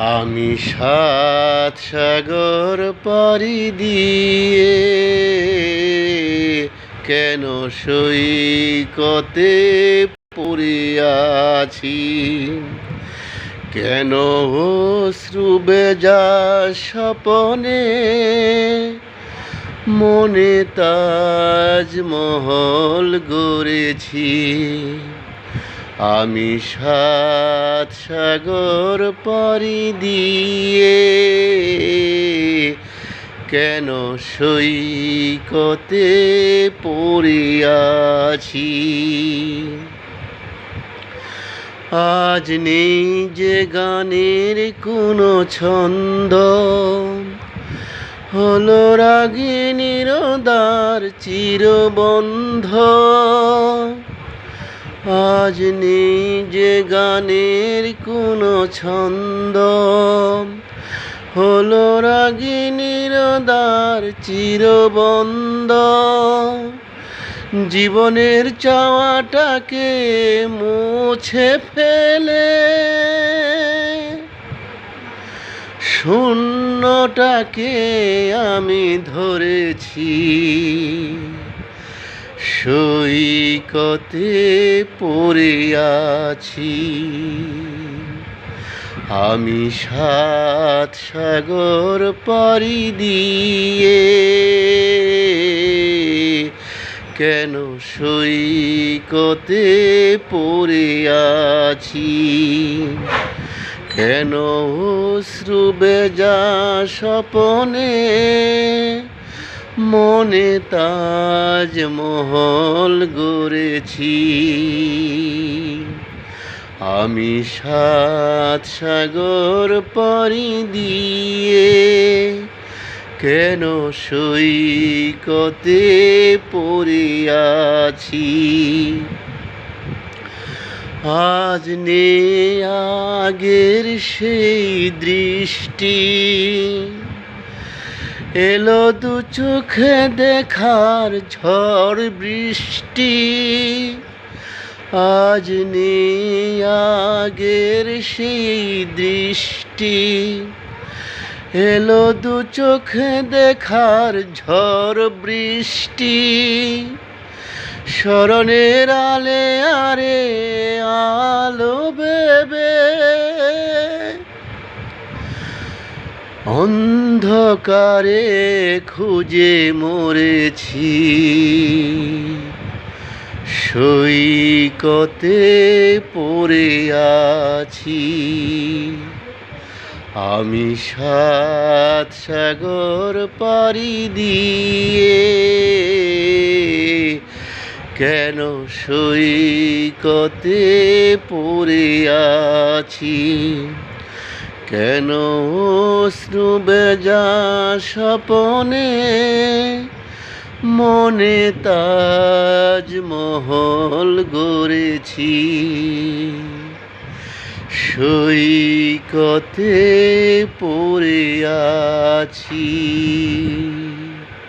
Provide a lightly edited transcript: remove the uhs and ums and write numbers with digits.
আমি সাত সাগর পাড়ি দিয়ে কেন সৈকতে পড়িয়াছি, কেন অশ্রু বেজা স্বপনে মনে তাজমহল গড়েছি। আমি সাত সাগর পাড়ি দিয়ে কেন সৈকতে পড়িয়াছি। আজ নেই যে গানের কোনো ছন্দ, হলো রাগিনীর দ্বার চিরবন্ধ। আজ নেই যে গানের কোনো ছন্দ, হলো রাগিনীর দ্বার চিরবন্ধ। জীবনের চাওয়াটাকে মুছে ফেলে শূন্যটাকে আমি ধরেছি। সৈকতে পড়িয়াছি। আমি সাত সাগর পাড়ি দিয়ে কেন সৈকতে পড়িয়াছি, কেন অশ্রু বেজা স্বপনে মনে তাজমহল গড়েছি। আমি সাত সাগর পাড়ি দিয়ে কেন সৈকতে পড়িয়াছি। আজ নেই আগের সেই দৃষ্টি, এলো দু চোখে দেখার ঝড় বৃষ্টি। আজ নেই আগের সেই দৃষ্টি, এলো দু চোখে দেখার ঝড় বৃষ্টি। স্মরণের আলে আরে আলো বেবে অন্ধকারে খুঁজে মরেছি। সৈকতে পড়ে আছি। আমি সাত সাগর পাড়ি দিয়ে কেন সৈকতে পড়ে আছি, কেন অশ্রু বেজা স্বপনে মনে তাজমহল গড়েছি। সৈকতে পড়ে আছি।